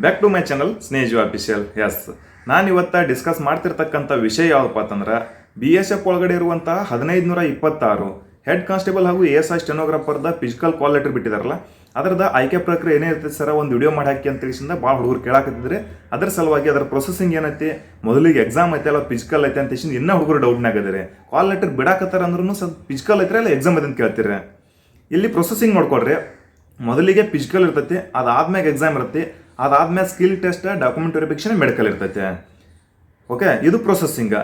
Back to my channel ಸ್ನೇಜು official. Yes, ನಾನು ಇವತ್ತು ಡಿಸ್ಕಸ್ ಮಾಡ್ತಿರ್ತಕ್ಕಂಥ ವಿಷಯ ಯಾವುದಪ್ಪ ಅಂತಂದ್ರೆ BSF ಒಳಗಡೆ ಇರುವಂತಹ 1526 ಹೆಡ್ ಕಾನ್ಸ್ಟೇಬಲ್ ಹಾಗೂ ASI ಸ್ಟೆನೋಗ್ರಾಫರ್ದ ಫಿಸಿಕಲ್ ಕಾಲ್ ಲೆಟರ್ ಬಿಟ್ಟಿದಾರಲ್ಲ, ಅದರದ ಆಯ್ಕೆ ಪ್ರಕ್ರಿಯೆ ಏನಿರ್ತೈತೆ ಸರ್, ಒಂದು ವಿಡಿಯೋ ಮಾಡಿ ಹಾಕಿ ಅಂತ ತಿಳಿಸಿಂದ ಭಾಳ ಹುಡುಗರು ಕೇಳಾಕತ್ತಿದ್ರೆ ಅದರ ಸಲುವಾಗಿ ಅದರ ಪ್ರೊಸೆಸಿಂಗ್ ಏನೈತಿ, ಮೊದಲಿಗೆ ಎಕ್ಸಾಮ್ ಐತೆ ಅಲ್ಲ ಫಿಸಿಕಲ್ ಐತೆ ಅಂತ ತಿಳಿಸಿಂದ ಇನ್ನೂ ಹುಡುಗರು ಡೌಟ್ನಾಗಿದ್ದಾರೆ. ಕಾಲ್ ಲೆಟರ್ ಬಿಡಾಕತ್ತಾರ ಅಂದ್ರೂ ಸ್ವಲ್ಪ ಫಿಸಿಕಲ್ ಐತ್ರೆ ಅಲ್ಲ ಎಕ್ಸಾಮ್ ಐತೆ ಅಂತ ಕೇಳ್ತೀರಿ. ಇಲ್ಲಿ ಪ್ರೊಸೆಸಿಂಗ್ ನೋಡ್ಕೊಳ್ರಿ. ಮೊದಲಿಗೆ ಫಿಸಿಕಲ್ ಇರ್ತೈತಿ, ಅದಾದ್ಮೇಲೆ ಎಕ್ಸಾಮ್ ಇರುತ್ತೆ, ಅದಾದ್ಮೇಲೆ skill test, document verification, medical ಇರ್ತೈತೆ. ಓಕೆ, ಇದು ಪ್ರೊಸೆಸಿಂಗ್.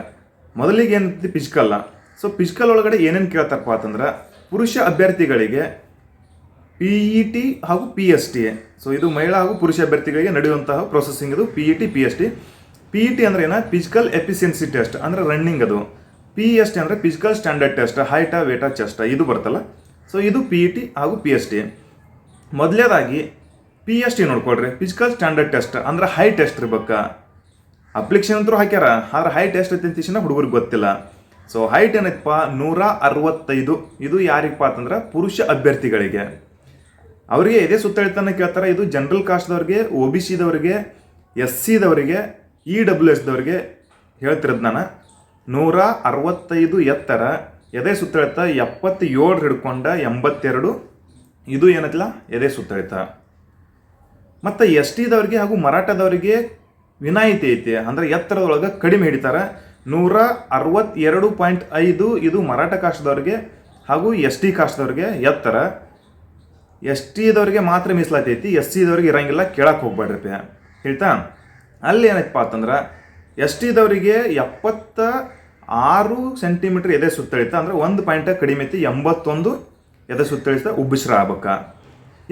ಮೊದಲಿಗೆ ಏನೈತಿ ಫಿಸಿಕಲ್. ಸೊ ಫಿಸಿಕಲ್ ಒಳಗಡೆ ಏನೇನು ಕೇಳ್ತಾರಪ್ಪ ಅಂತಂದ್ರೆ ಪುರುಷ ಅಭ್ಯರ್ಥಿಗಳಿಗೆ PET ಹಾಗೂ PST. ಸೊ ಇದು ಮಹಿಳಾ ಹಾಗೂ ಪುರುಷ ಅಭ್ಯರ್ಥಿಗಳಿಗೆ ನಡೆಯುವಂತಹ ಪ್ರೊಸೆಸಿಂಗ್ ಇದು PET PST. PET ಅಂದ್ರೆ ಏನ, ಫಿಸಿಕಲ್ ಎಫಿಷಿಯನ್ಸಿ ಟೆಸ್ಟ್ ಅಂದ್ರೆ ರನ್ನಿಂಗ್ ಅದು. PST ಅಂದ್ರೆ physical standard test, height weight chest ಇದು ಬರ್ತಲ್ಲ. ಸೊ ಇದು PET ಹಾಗೂ PST. ಮೊದಲೇದಾಗಿ PST ನೋಡ್ಕೊಳ್ರಿ, ಫಿಸಿಕಲ್ ಸ್ಟ್ಯಾಂಡರ್ಡ್ ಟೆಸ್ಟ್ ಅಂದ್ರೆ ಹೈ ಟೆಸ್ಟ್ ಇರ್ಬೇಕಾ. ಅಪ್ಲಿಕೇಶನ್ ಅಂತೂ ಹಾಕ್ಯಾರ, ಆದ್ರೆ ಹೈ ಟೆಸ್ಟ್ ಐತಿ ಅಂತ ಹುಡುಗರಿಗೆ ಗೊತ್ತಿಲ್ಲ. ಸೊ ಹೈಟ್ ಏನೈತಪ್ಪ 165. ಇದು ಯಾರಿಗಪ್ಪ ಅಂತಂದ್ರೆ ಪುರುಷ ಅಭ್ಯರ್ಥಿಗಳಿಗೆ. ಅವರಿಗೆ ಇದೇ ಸುತ್ತಳಿತನ ಕೇಳ್ತಾರೆ. ಇದು ಜನರಲ್ ಕಾಸ್ಟ್ದವ್ರಿಗೆ, OBC ದವರಿಗೆ, SC ದವರಿಗೆ, EWS ದವರಿಗೆ ಹೇಳ್ತಿರೋದು ನಾನು. 165 ಎತ್ತರ, ಎದೆ ಸುತ್ತಳಿತ 77 ಹಿಡ್ಕೊಂಡ 82. ಇದು ಏನೈತಿಲ್ಲ ಎದೆ ಸುತ್ತಳಿತ. ಮತ್ತು ST ದವರಿಗೆ ಹಾಗೂ ಮರಾಠದವರಿಗೆ ವಿನಾಯಿತಿ ಐತಿ, ಅಂದರೆ ಎತ್ತರದೊಳಗೆ ಕಡಿಮೆ ಹಿಡಿತಾರೆ. 162.5 ಇದು ಮರಾಠ ಕಾಸ್ಟ್ದವ್ರಿಗೆ ಹಾಗೂ ST ಕಾಸ್ಟ್ದವ್ರಿಗೆ ಎತ್ತರ. ST ದವರಿಗೆ ಮಾತ್ರ ಮೀಸಲಾತೈತಿ, SC ದವ್ರಿಗೆ ಇರಂಗಿಲ್ಲ, ಕೇಳಕ್ಕೆ ಹೋಗ್ಬೇಡ್ರಿ ಹೇಳ್ತಾ. ಅಲ್ಲಿ ಏನೈತಪ್ಪ ಅಂತಂದ್ರೆ ST ದವರಿಗೆ 76 ಸೆಂಟಿಮೀಟರ್ ಎದೆ ಸುತ್ತಳಿತ, ಅಂದರೆ 1 ಪಾಯಿಂಟ್ ಕಡಿಮೆ ಐತಿ, 81 ಎದೆ ಸುತ್ತಳಿತ ಉಬ್ಬಿಸ್ರ ಆಗ್ಬೇಕಾ.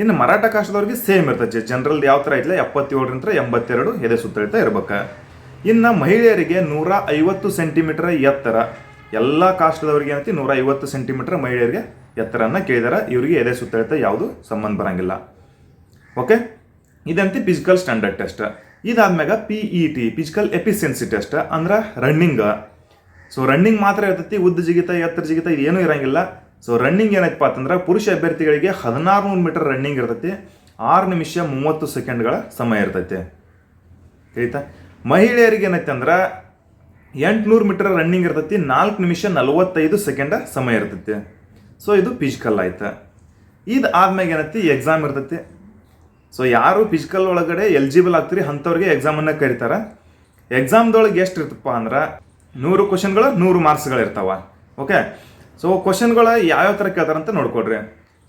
ಇನ್ನು ಮರಾಠ ಕಾಸ್ಟ್ದವ್ರಿಗೆ ಸೇಮ್ ಇರ್ತೈತೆ, ಜನರಲ್ ಯಾವ ಥರ ಐತಿಲ್ಲ 77 82 ಎದೆ ಸುತ್ತಳಿತ ಇರ್ಬೇಕು. ಇನ್ನು ಮಹಿಳೆಯರಿಗೆ 150 ಸೆಂಟಿಮೀಟರ್ ಎತ್ತರ. ಎಲ್ಲ ಕಾಸ್ಟ್ದವ್ರಿಗೆ ಏನೈತಿ 150 ಸೆಂಟಿಮೀಟರ್ ಮಹಿಳೆಯರಿಗೆ ಎತ್ತರನ್ನ ಕೇಳಿದಾರೆ. ಇವರಿಗೆ ಎದೆ ಸುತ್ತಳಿತ ಯಾವುದು ಸಂಬಂಧ ಬರಂಗಿಲ್ಲ. ಓಕೆ, ಇದಂತಿ ಫಿಸಿಕಲ್ ಸ್ಟ್ಯಾಂಡರ್ಡ್ ಟೆಸ್ಟ್. ಇದಾದ್ಮ್ಯಾಗ PET ಫಿಸಿಕಲ್ ಎಫಿಷಿಯನ್ಸಿ ಟೆಸ್ಟ್ ಅಂದ್ರೆ ರನ್ನಿಂಗ್. ಸೊ ರನ್ನಿಂಗ್ ಮಾತ್ರ ಇರ್ತೈತಿ, ಉದ್ದ ಜಿಗಿತ ಎತ್ತರ ಜಿಗಿತ ಏನೂ ಇರಂಗಿಲ್ಲ. ಸೊ ರನ್ನಿಂಗ್ ಏನೈತಪ್ಪ ಅಂತಂದ್ರೆ ಪುರುಷ ಅಭ್ಯರ್ಥಿಗಳಿಗೆ 1600 ಮೀಟರ್ ರನ್ನಿಂಗ್ ಇರ್ತೈತಿ, 6 ನಿಮಿಷ 30 ಸೆಕೆಂಡ್ಗಳ ಸಮಯ ಇರ್ತೈತಿ. ತಿಳಿತಾ. ಮಹಿಳೆಯರಿಗೆ ಏನೈತೆ ಅಂದ್ರೆ 800 ಮೀಟರ್ ರನ್ನಿಂಗ್ ಇರ್ತೈತಿ, 4 ನಿಮಿಷ 45 ಸೆಕೆಂಡ್ ಸಮಯ ಇರ್ತೈತಿ. ಸೊ ಇದು ಫಿಸಿಕಲ್ ಆಯ್ತು. ಇದು ಆದ್ಮೇಲೆ ಏನೈತಿ ಎಕ್ಸಾಮ್ ಇರ್ತೈತಿ. ಸೊ ಯಾರು ಫಿಸಿಕಲ್ ಒಳಗಡೆ ಎಲಿಜಿಬಲ್ ಆಗ್ತೀರಿ ಅಂಥವ್ರಿಗೆ ಎಕ್ಸಾಮನ್ನು ಕರೀತಾರೆ. ಎಕ್ಸಾಮ್ದೊಳಗೆ ಎಷ್ಟು ಇರ್ತಪ್ಪ ಅಂದ್ರೆ 100 ಕ್ವಶನ್ಗಳು 100 ಮಾರ್ಕ್ಸ್ಗಳು ಇರ್ತಾವ. ಓಕೆ, ಸೊ ಕ್ವಶನ್ಗಳು ಯಾವ್ಯಾವ ಥರ ಕೇಳ್ತಾರಂತ ನೋಡ್ಕೊಡ್ರಿ.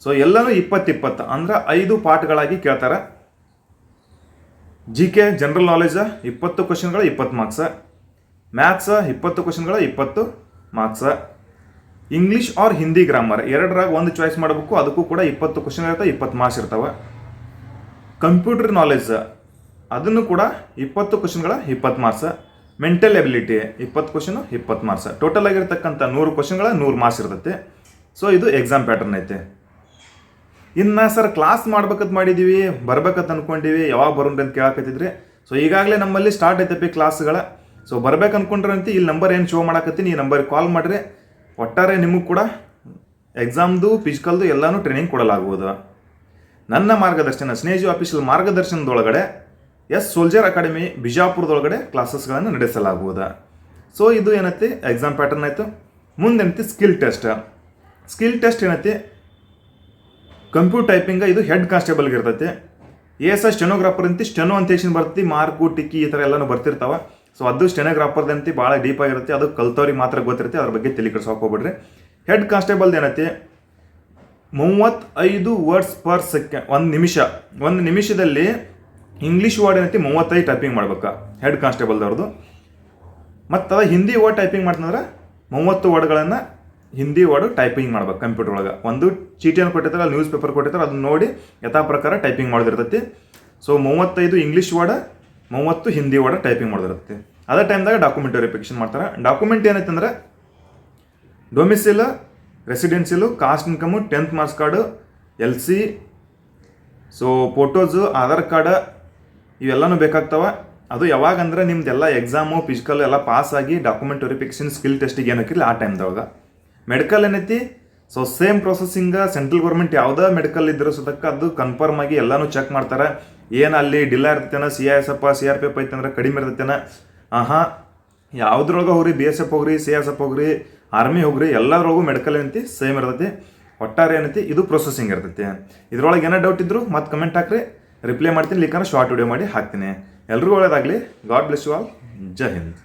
ಸೊ ಎಲ್ಲನೂ 20-20 ಅಂದ್ರೆ 5 ಪಾರ್ಟ್ಗಳಾಗಿ ಕೇಳ್ತಾರೆ. GK ಜನರಲ್ ನಾಲೆಜ್ 20 ಕ್ವಶನ್ಗಳು 20 ಮಾರ್ಕ್ಸ್, ಮ್ಯಾಥ್ಸ್ 20 ಕ್ವಶನ್ಗಳು 20 marks, English or Hindi grammar ಎರಡರಾಗ ಒಂದು ಚಾಯ್ಸ್ ಮಾಡಬೇಕು, ಅದಕ್ಕೂ ಕೂಡ 20 ಕ್ವಶನ್ ಇರ್ತವೆ, 20 ಮಾರ್ಕ್ಸ್ ಇರ್ತಾವೆ. ಕಂಪ್ಯೂಟರ್ ನಾಲೆಜ್ ಅದನ್ನು ಕೂಡ 20 ಕ್ವಶನ್ಗಳ 20 marks, mental ability 20 question 20 marks, total ಆಗಿರ್ತಕ್ಕಂಥ 100 ಕ್ವಶನ್ಗಳ 100 ಮಾರ್ಕ್ಸ್ ಇರ್ತೈತೆ. ಸೊ ಇದು ಎಕ್ಸಾಮ್ ಪ್ಯಾಟರ್ನ್ ಐತೆ. ಇನ್ನು ಸರ್ ಕ್ಲಾಸ್ ಮಾಡ್ಬೇಕಂತ ಮಾಡಿದ್ದೀವಿ, ಬರ್ಬೇಕಂತ ಅನ್ಕೊಂಡಿವಿ, ಯಾವಾಗ ಬರೋಣ್ರಿ ಅಂತ ಕೇಳಾಕತ್ತಿದ್ರಿ. ಸೊ ಈಗಾಗಲೇ ನಮ್ಮಲ್ಲಿ ಸ್ಟಾರ್ಟ್ ಐತೆ ಕ್ಲಾಸ್ಗಳ. ಸೊ ಬರ್ಬೇಕು ಅನ್ಕೊಂಡ್ರೆ ಅಂತ ಇಲ್ಲಿ ನಂಬರ್ ಏನು ಶೋ ಮಾಡಾಕತ್ತೀನಿ, ಈ ನಂಬರ್ಗೆ ಕಾಲ್ ಮಾಡಿರಿ. ಒಟ್ಟಾರೆ ನಿಮಗೆ ಕೂಡ ಎಕ್ಸಾಮ್ದು ಫಿಸಿಕಲ್ದು ಎಲ್ಲನೂ ಟ್ರೈನಿಂಗ್ ಕೊಡಲಾಗುವುದು. ನನ್ನ ಮಾರ್ಗದರ್ಶನ ಸ್ನೇಜು ಅಫಿಷಿಯಲ್ ಮಾರ್ಗದರ್ಶನದೊಳಗಡೆ ಸೋಲ್ಜರ್ ಅಕಾಡೆಮಿ ಬಿಜಾಪುರದೊಳಗಡೆ ಕ್ಲಾಸಸ್ಗಳನ್ನು ನಡೆಸಲಾಗುವುದು. ಸೊ ಇದು ಏನೈತಿ ಎಕ್ಸಾಮ್ ಪ್ಯಾಟರ್ನ್ ಆಯಿತು. ಮುಂದೇನೈತಿ ಸ್ಕಿಲ್ ಟೆಸ್ಟ್. ಸ್ಕಿಲ್ ಟೆಸ್ಟ್ ಏನೈತಿ ಕಂಪ್ಯೂಟರ್ ಟೈಪಿಂಗ್, ಇದು ಹೆಡ್ ಕಾನ್ಸ್ಟೇಬಲ್ಗೆ ಇರ್ತೈತಿ. ASI ಸ್ಟೆನೋಗ್ರಾಫರ್ ಅಂತಿ ಸ್ಟೆನೋ ಅಂತ ಹೇಳಿ ಬರ್ತಿ, ಮಾರ್ಕು ಟಿಕ್ಕಿ ಈ ಥರ ಎಲ್ಲನೂ ಬರ್ತಿರ್ತಾವೆ. ಸೊ ಅದು ಸ್ಟೆನೋಗ್ರಾಫರ್ದಂತಿ ಭಾಳ ಡೀಪ್ ಆಗಿರುತ್ತೆ, ಅದು ಕಲ್ತವ್ರಿಗೆ ಮಾತ್ರ ಗೊತ್ತಿರುತ್ತೆ, ಅದ್ರ ಬಗ್ಗೆ ತಲೆ ಕೆಡಿಸೋಕೆ ಹೋಗ್ಬೇಡ್ರಿ. ಹೆಡ್ ಕಾನ್ಸ್ಟೇಬಲ್ದು ಏನೈತಿ 35 ವರ್ಡ್ಸ್ ಪರ್ ಸೆಕೆಂಡ್, ಒಂದು ನಿಮಿಷದಲ್ಲಿ ಇಂಗ್ಲೀಷ್ ವರ್ಡ್ ಏನೈತಿ 35 ಟೈಪಿಂಗ್ ಮಾಡ್ಬೇಕು ಹೆಡ್ ಕಾನ್ಸ್ಟೇಬಲ್ದವ್ರದ್ದು. ಮತ್ತು ಅದು ಹಿಂದಿ ವರ್ಡ್ ಟೈಪಿಂಗ್ ಮಾಡ್ತಂದ್ರೆ 30 ವರ್ಡ್ಗಳನ್ನು ಹಿಂದಿ ವರ್ಡ್ ಟೈಪಿಂಗ್ ಮಾಡ್ಬೇಕು ಕಂಪ್ಯೂಟರ್ ಒಳಗೆ. ಒಂದು ಚೀಟಿಯನ್ನು ಕೊಟ್ಟಿರ್ತಾರೆ, ಅಲ್ಲಿ ನ್ಯೂಸ್ ಪೇಪರ್ ಕೊಟ್ಟಿರ್ತಾರೆ, ಅದನ್ನ ನೋಡಿ ಯಥಾ ಪ್ರಕಾರ ಟೈಪಿಂಗ್ ಮಾಡೋದಿರ್ತೈತಿ. So 35 English word, 30 Hindi word typing ಮಾಡೋದಿರುತ್ತೆ. ಅದೇ ಟೈಮ್ದಾಗ ಡಾಕ್ಯುಮೆಂಟ್ ವೆರಿಫಿಕೇಶನ್ ಮಾಡ್ತಾರೆ. ಡಾಕ್ಯುಮೆಂಟ್ ಏನೈತೆ ಅಂದ್ರೆ ಡೊಮಿಸಿಲ್, ರೆಸಿಡೆನ್ಸಿಲು, caste income, 10th marks card, LC, so photos, Aadhaar card ಇವೆಲ್ಲನೂ ಬೇಕಾಗ್ತವೆ. ಅದು ಯಾವಾಗ ಅಂದ್ರೆ ನಿಮ್ದೆಲ್ಲ ಎಕ್ಸಾಮು ಫಿಸಿಕಲ್ ಎಲ್ಲ ಪಾಸ್ ಆಗಿ ಡಾಕ್ಯುಮೆಂಟ್ ವೆರಿಫಿಕೇಶನ್ ಸ್ಕಿಲ್ ಟೆಸ್ಟಿಗೆ ಏನಕ್ಕಿಲ್ಲ ಆ ಟೈಮ್ದೊಳಗೆ. ಮೆಡಿಕಲ್ ಏನೈತಿ, so same processing. Central government ಯಾವುದೇ ಮೆಡಿಕಲ್ ಇದ್ರೂ ಸದಕ್ಕೆ ಅದು ಕನ್ಫರ್ಮ್ ಆಗಿ ಎಲ್ಲನೂ ಚೆಕ್ ಮಾಡ್ತಾರೆ. ಏನು ಅಲ್ಲಿ ಡಿಲ್ಲ ಇರ್ತೈತೇನ CISF CRPF ಐತಂದ್ರೆ ಕಡಿಮೆ ಇರ್ತೈತೇನ ಯಾವುದ್ರೊಳಗೆ ಹೋಗ್ರಿ BSF ಹೋಗ್ರಿ CSF ಹೋಗ್ರಿ ಆರ್ಮಿ ಹೋಗ್ರಿ ಎಲ್ಲದ್ರೊಳಗೂ ಮೆಡಿಕಲ್ ಏನೈತಿ ಸೇಮ್ ಇರ್ತೈತಿ. ಒಟ್ಟಾರೆ ಏನೈತಿ ಇದು ಪ್ರೊಸೆಸಿಂಗ್ ಇರ್ತೈತಿ. ಇದ್ರೊಳಗೆ ಏನೋ ಡೌಟ್ ಇದ್ರು ಮತ್ತೆ ಕಮೆಂಟ್ ಹಾಕ್ರಿ, ರಿಪ್ಲೈ ಮಾಡ್ತೀನಿ. ಲಿಕ್ಕಂದ್ರೆ ಶಾರ್ಟ್ ವಿಡಿಯೋ ಮಾಡಿ ಹಾಕ್ತೀನಿ. ಎಲ್ರಿಗೂ ಒಳ್ಳೇದಾಗಲಿ. God bless you all. Jai Hind.